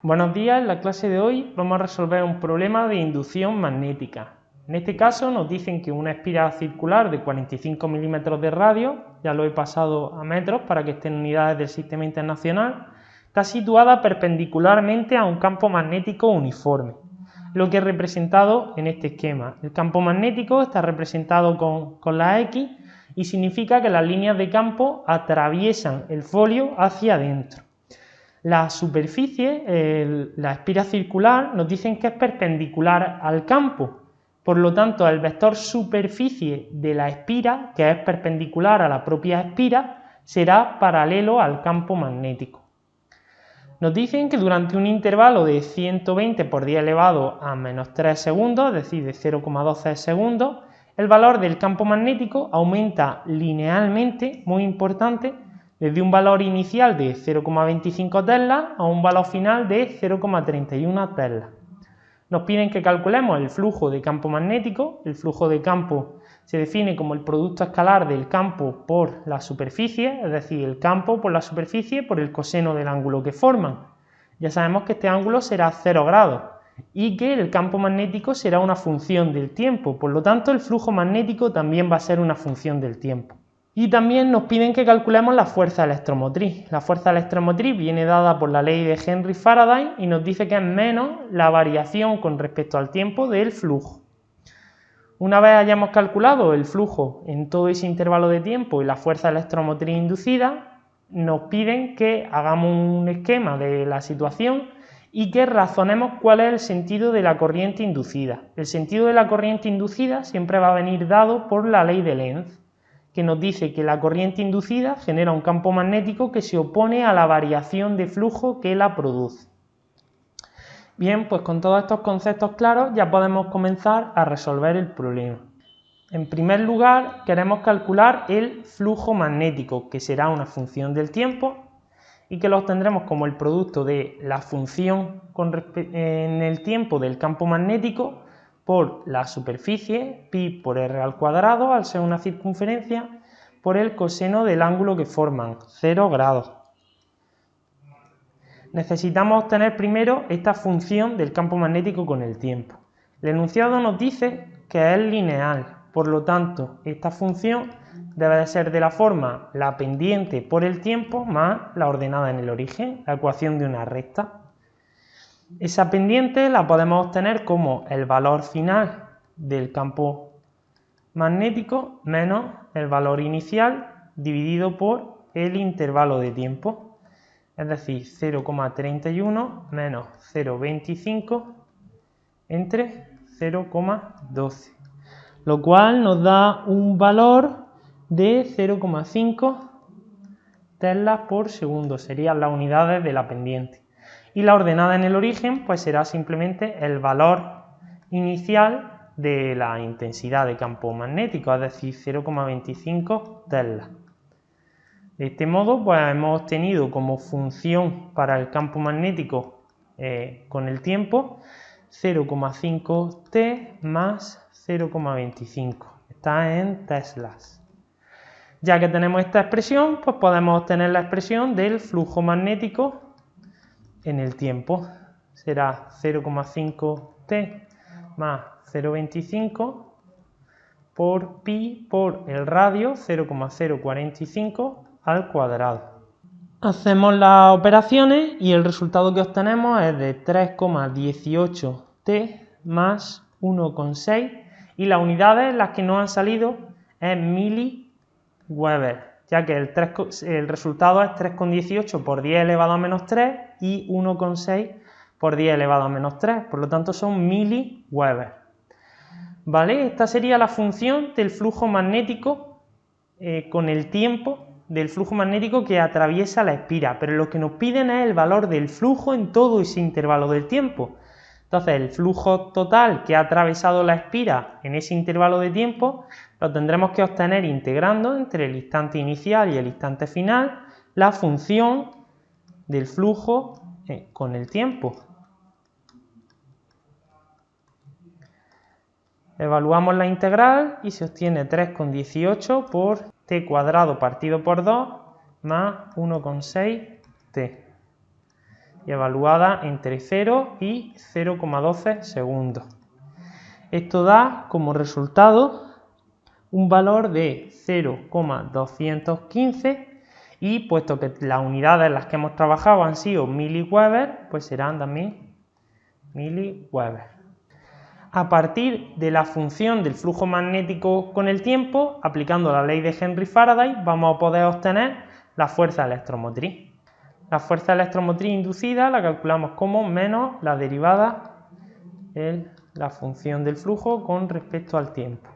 Buenos días, en la clase de hoy vamos a resolver un problema de inducción magnética. En este caso nos dicen que una espiral circular de 45 milímetros de radio, ya lo he pasado a metros para que esté en unidades del sistema internacional, está situada perpendicularmente a un campo magnético uniforme, lo que es representado en este esquema. El campo magnético está representado con la X y significa que las líneas de campo atraviesan el folio hacia adentro. La superficie, la espiral circular, nos dicen que es perpendicular al campo. Por lo tanto, el vector superficie de la espiral, que es perpendicular a la propia espiral, será paralelo al campo magnético. Nos dicen que durante un intervalo de 120 por 10 elevado a menos 3 segundos, es decir, de 0,12 segundos, el valor del campo magnético aumenta linealmente, muy importante, desde un valor inicial de 0,25 tesla a un valor final de 0,31 tesla. Nos piden que calculemos el flujo de campo magnético. El flujo de campo se define como el producto escalar del campo por la superficie, es decir, el campo por la superficie por el coseno del ángulo que forman. Ya sabemos que este ángulo será 0 grados y que el campo magnético será una función del tiempo, por lo tanto el flujo magnético también va a ser una función del tiempo. Y también nos piden que calculemos la fuerza electromotriz. La fuerza electromotriz viene dada por la ley de Henry Faraday y nos dice que es menos la variación con respecto al tiempo del flujo. Una vez hayamos calculado el flujo en todo ese intervalo de tiempo y la fuerza electromotriz inducida, nos piden que hagamos un esquema de la situación y que razonemos cuál es el sentido de la corriente inducida. El sentido de la corriente inducida siempre va a venir dado por la ley de Lenz, que nos dice que la corriente inducida genera un campo magnético que se opone a la variación de flujo que la produce. Bien, pues con todos estos conceptos claros ya podemos comenzar a resolver el problema. En primer lugar, queremos calcular el flujo magnético, que será una función del tiempo y que lo obtendremos como el producto de la función en el tiempo del campo magnético por la superficie, pi por r al cuadrado, al ser una circunferencia, por el coseno del ángulo que forman, 0 grados. Necesitamos obtener primero esta función del campo magnético con el tiempo. El enunciado nos dice que es lineal, por lo tanto, esta función debe de ser de la forma la pendiente por el tiempo más la ordenada en el origen, la ecuación de una recta. Esa pendiente la podemos obtener como el valor final del campo magnético menos el valor inicial dividido por el intervalo de tiempo, es decir, 0,31 menos 0,25 entre 0,12, lo cual nos da un valor de 0,5 teslas por segundo, serían las unidades de la pendiente. Y la ordenada en el origen pues será simplemente el valor inicial de la intensidad de campo magnético, es decir, 0,25 tesla. De este modo pues hemos obtenido como función para el campo magnético con el tiempo 0,5 t más 0,25, está en teslas. Ya que tenemos esta expresión, pues podemos obtener la expresión del flujo magnético en el tiempo. Será 0,5 t más 0,25 por pi por el radio 0,045 al cuadrado. Hacemos las operaciones y el resultado que obtenemos es de 3,18 t más 1,6 y las unidades las que nos han salido es miliweber, ya que el resultado es 3,18 por 10 elevado a menos 3 y 1,6 por 10 elevado a menos 3, por lo tanto son miliweber. ¿Vale? Esta sería la función del flujo magnético con el tiempo del flujo magnético que atraviesa la espiral, pero lo que nos piden es el valor del flujo en todo ese intervalo del tiempo. Entonces el flujo total que ha atravesado la espiral en ese intervalo de tiempo lo tendremos que obtener integrando entre el instante inicial y el instante final la función del flujo con el tiempo. Evaluamos la integral y se obtiene 3,18 por t cuadrado partido por 2 más 1,6 t. y evaluada entre 0 y 0,12 segundos. Esto da como resultado un valor de 0,215 y puesto que las unidades en las que hemos trabajado han sido miliweber, pues serán también miliweber. A partir de la función del flujo magnético con el tiempo, aplicando la ley de Henry-Faraday, vamos a poder obtener la fuerza electromotriz. La fuerza electromotriz inducida la calculamos como menos la derivada en la función del flujo con respecto al tiempo,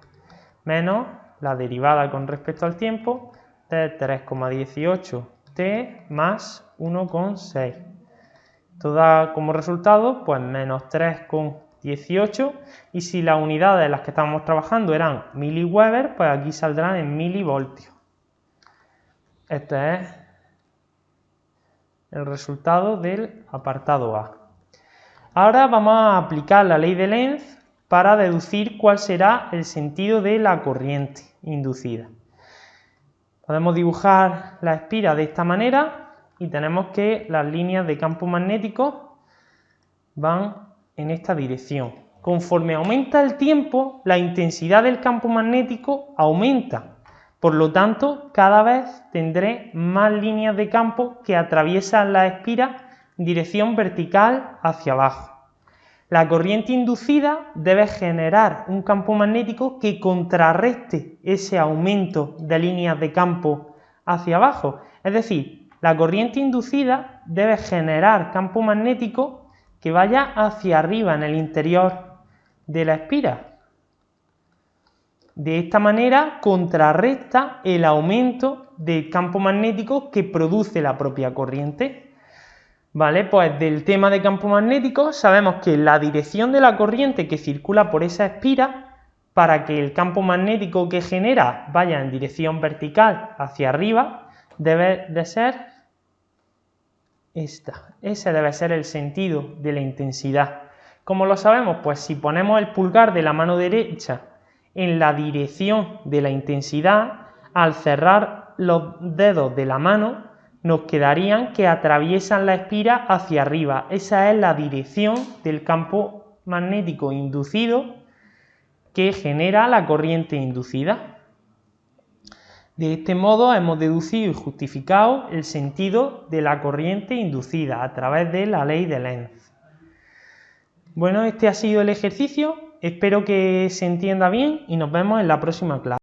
menos la derivada con respecto al tiempo de 3,18 t más 1,6. Esto da como resultado pues menos 3,18 y si las unidades en las que estábamos trabajando eran miliweber, pues aquí saldrán en milivoltios. Este es el resultado del apartado A. Ahora vamos a aplicar la ley de Lenz para deducir cuál será el sentido de la corriente inducida. Podemos dibujar la espira de esta manera y tenemos que las líneas de campo magnético van en esta dirección. Conforme aumenta el tiempo, la intensidad del campo magnético aumenta. Por lo tanto, cada vez tendré más líneas de campo que atraviesan la espira en dirección vertical hacia abajo. La corriente inducida debe generar un campo magnético que contrarreste ese aumento de líneas de campo hacia abajo. Es decir, la corriente inducida debe generar campo magnético que vaya hacia arriba en el interior de la espira. De esta manera contrarresta el aumento del campo magnético que produce la propia corriente. Vale, pues del tema de campo magnético sabemos que la dirección de la corriente que circula por esa espira, para que el campo magnético que genera vaya en dirección vertical hacia arriba, debe de ser esta. Ese debe ser el sentido de la intensidad. ¿Cómo lo sabemos? Pues si ponemos el pulgar de la mano derecha en la dirección de la intensidad, al cerrar los dedos de la mano, nos quedarían que atraviesan la espira hacia arriba. Esa es la dirección del campo magnético inducido que genera la corriente inducida. De este modo hemos deducido y justificado el sentido de la corriente inducida a través de la ley de Lenz. Bueno, este ha sido el ejercicio. Espero que se entienda bien y nos vemos en la próxima clase.